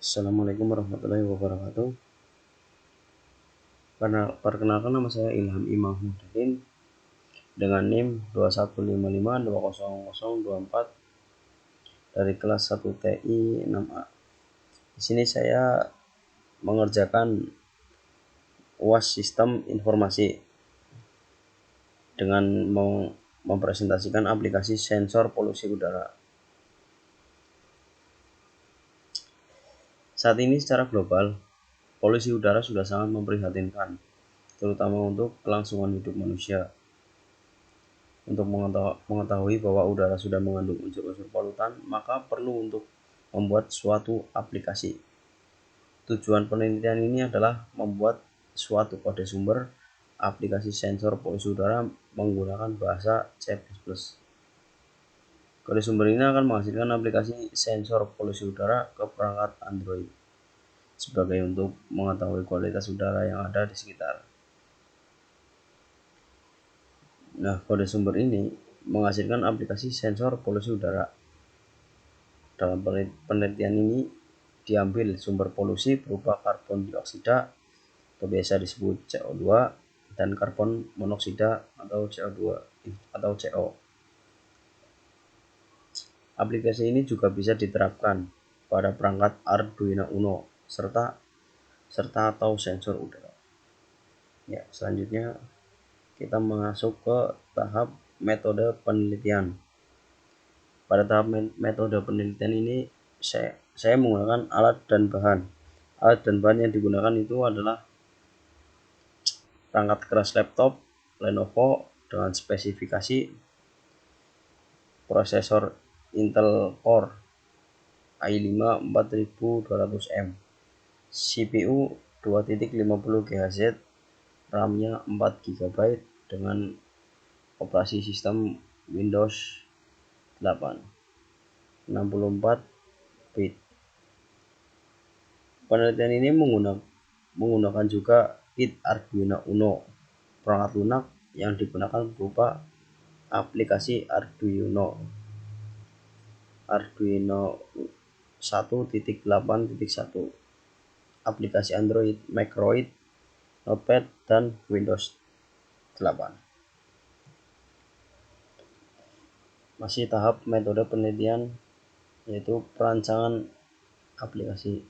Assalamualaikum warahmatullahi wabarakatuh. Perkenalkan, nama saya Ilham Imam Muhdin dengan NIM 2155200024 dari kelas 1 TI 6A. Di sini saya mengerjakan UAS Sistem Informasi dengan mempresentasikan aplikasi sensor polusi udara. Saat ini secara global, polusi udara sudah sangat memprihatinkan, terutama untuk kelangsungan hidup manusia. Untuk mengetahui bahwa udara sudah mengandung unsur-unsur polutan, maka perlu untuk membuat suatu aplikasi. Tujuan penelitian ini adalah membuat suatu kode sumber aplikasi sensor polusi udara menggunakan bahasa C++. Kode sumber ini akan menghasilkan aplikasi sensor polusi udara ke perangkat Android sebagai untuk mengetahui kualitas udara yang ada di sekitar. Nah, kode sumber ini menghasilkan aplikasi sensor polusi udara. Dalam penelitian ini diambil sumber polusi berupa karbon dioksida atau biasa disebut CO2 dan karbon monoksida atau CO2 atau CO. Aplikasi ini juga bisa diterapkan pada perangkat Arduino Uno serta atau sensor udara. Ya, selanjutnya kita masuk ke tahap metode penelitian. Pada tahap metode penelitian ini saya menggunakan alat dan bahan. Alat dan bahan yang digunakan itu adalah perangkat keras laptop Lenovo dengan spesifikasi prosesor Intel Core i5 4200M, CPU 2.50 GHz, RAM-nya 4 GB dengan operasi sistem Windows 8 64 bit. Penelitian ini menggunakan juga kit Arduino Uno, perangkat lunak yang digunakan berupa aplikasi Arduino 1.8.1, aplikasi Android, Macroid, Notepad, dan Windows 8. Masih tahap metode penelitian, yaitu perancangan aplikasi.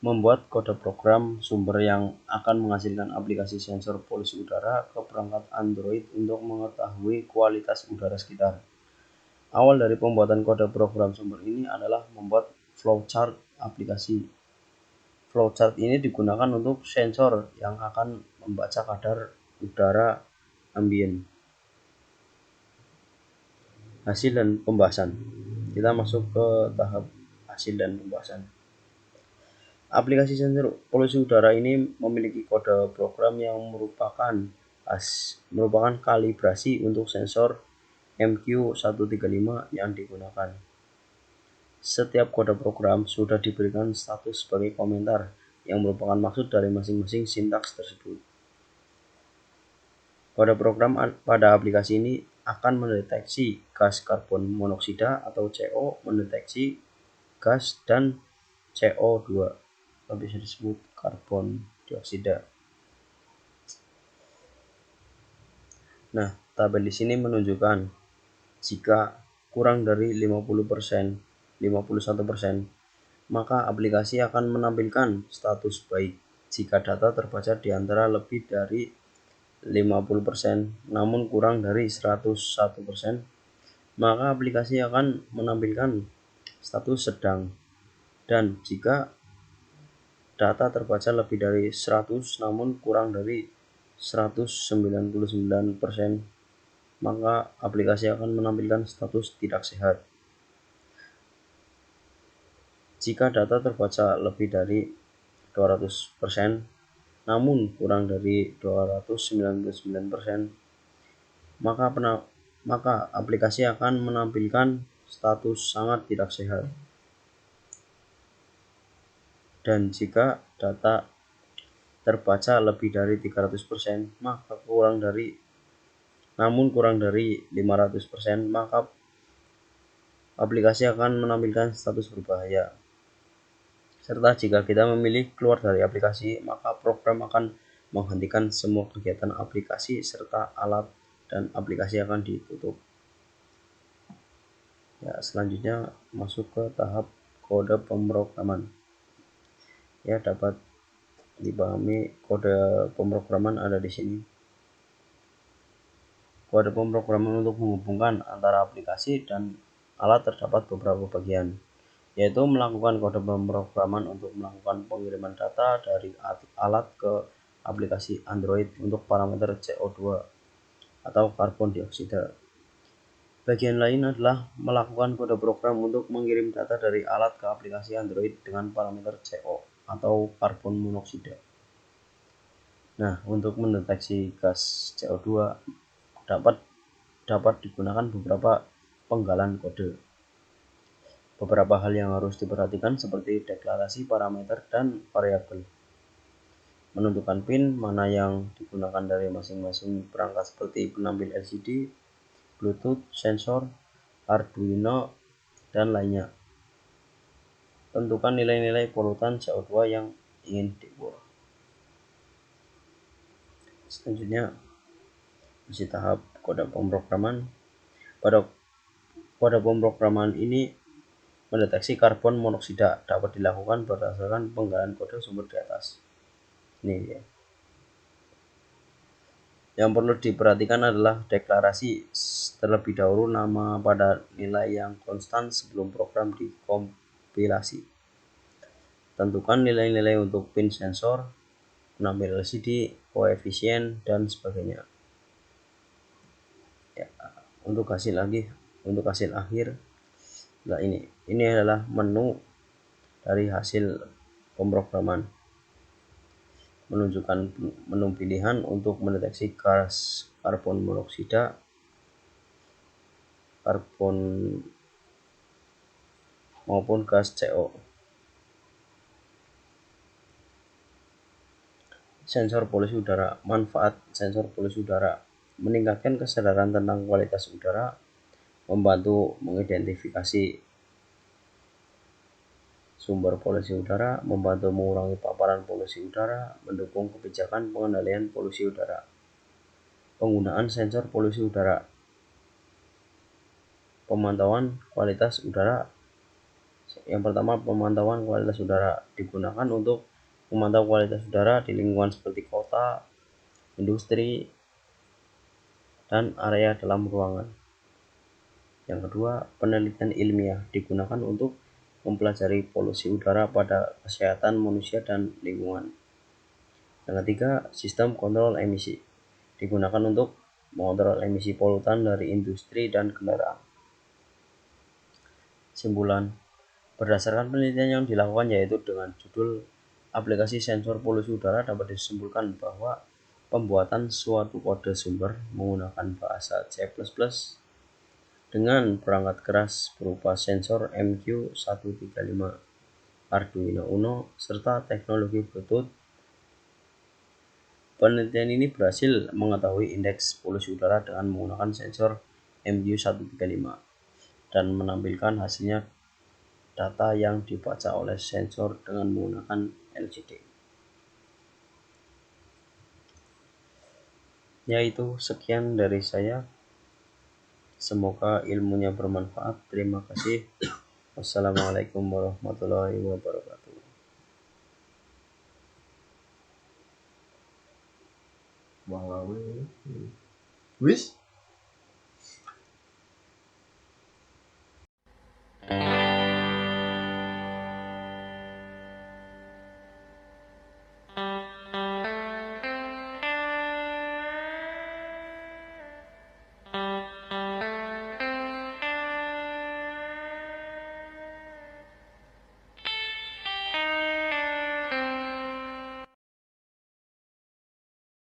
Membuat kode program sumber yang akan menghasilkan aplikasi sensor polusi udara ke perangkat Android untuk mengetahui kualitas udara sekitar. Awal dari pembuatan kode program sumber ini adalah membuat flowchart aplikasi. Flowchart ini digunakan untuk sensor yang akan membaca kadar udara ambien. Hasil dan pembahasan. Kita masuk ke tahap hasil dan pembahasan. Aplikasi sensor polusi udara ini memiliki kode program yang merupakan kalibrasi untuk sensor MQ135 yang digunakan. Setiap kode program sudah diberikan status sebagai komentar yang merupakan maksud dari masing-masing sintaks tersebut. Kode program pada aplikasi ini akan mendeteksi gas karbon monoksida atau CO, mendeteksi gas dan CO2 atau bisa disebut karbon dioksida. Nah, tabel di sini menunjukkan jika kurang dari 51%, maka aplikasi akan menampilkan status baik. Jika data terbaca di antara lebih dari 50% namun kurang dari 101%, maka aplikasi akan menampilkan status sedang. Dan jika data terbaca lebih dari 100 namun kurang dari 199%, maka aplikasi akan menampilkan status tidak sehat. Jika data terbaca lebih dari 200%, namun kurang dari 299%, maka aplikasi akan menampilkan status sangat tidak sehat. Dan jika data terbaca lebih dari 300%, namun kurang dari 500%, maka aplikasi akan menampilkan status berbahaya. Serta jika kita memilih keluar dari aplikasi, maka program akan menghentikan semua kegiatan aplikasi serta alat dan aplikasi akan ditutup. Ya, selanjutnya masuk ke tahap kode pemrograman. Ya, dapat dipahami kode pemrograman ada di sini. Kode pemrograman untuk menghubungkan antara aplikasi dan alat terdapat beberapa bagian, yaitu melakukan kode pemrograman untuk melakukan pengiriman data dari alat ke aplikasi Android untuk parameter CO2 atau karbon dioksida. Bagian lain adalah melakukan kode program untuk mengirim data dari alat ke aplikasi Android dengan parameter CO atau karbon monoksida. Nah, untuk mendeteksi gas CO2 dapat digunakan beberapa penggalan kode. Beberapa hal yang harus diperhatikan seperti deklarasi parameter dan variabel. Menentukan pin mana yang digunakan dari masing-masing perangkat seperti penampil LCD, Bluetooth, sensor, Arduino, dan lainnya. Tentukan nilai-nilai polutan CO2 yang ingin diukur. Selanjutnya, masih tahap kode pemrograman. Pada kode pemrograman ini mendeteksi karbon monoksida dapat dilakukan berdasarkan penggalan kode sumber di atas. Ini ya. Yang perlu diperhatikan adalah deklarasi terlebih dahulu nama pada nilai yang konstan sebelum program dikompilasi. Tentukan nilai-nilai untuk pin sensor, penampil LCD, koefisien, dan sebagainya. Ya, untuk hasil akhir, nah ini adalah menu dari hasil pemrograman. Menunjukkan menu pilihan untuk mendeteksi gas karbon monoksida, karbon maupun gas CO. Sensor polusi udara. Manfaat sensor polusi udara: meningkatkan kesadaran tentang kualitas udara, membantu mengidentifikasi sumber polusi udara, membantu mengurangi paparan polusi udara, mendukung kebijakan pengendalian polusi udara. Penggunaan sensor polusi udara. Pemantauan kualitas udara. Yang pertama, pemantauan kualitas udara digunakan untuk memantau kualitas udara di lingkungan seperti kota, industri, dan area dalam ruangan. Yang kedua, penelitian ilmiah digunakan untuk mempelajari polusi udara pada kesehatan manusia dan lingkungan. Yang ketiga, sistem kontrol emisi digunakan untuk mengontrol emisi polutan dari industri dan kendaraan. Kesimpulan, berdasarkan penelitian yang dilakukan yaitu dengan judul aplikasi sensor polusi udara, dapat disimpulkan bahwa pembuatan suatu kode sumber menggunakan bahasa C++ dengan perangkat keras berupa sensor MQ135, Arduino Uno, serta teknologi Bluetooth. Penelitian ini berhasil mengetahui indeks polusi udara dengan menggunakan sensor MQ135 dan menampilkan hasilnya data yang dibaca oleh sensor dengan menggunakan LCD. Yaitu sekian dari saya. Semoga ilmunya bermanfaat. Terima kasih. Wassalamualaikum warahmatullahi wabarakatuh. Wis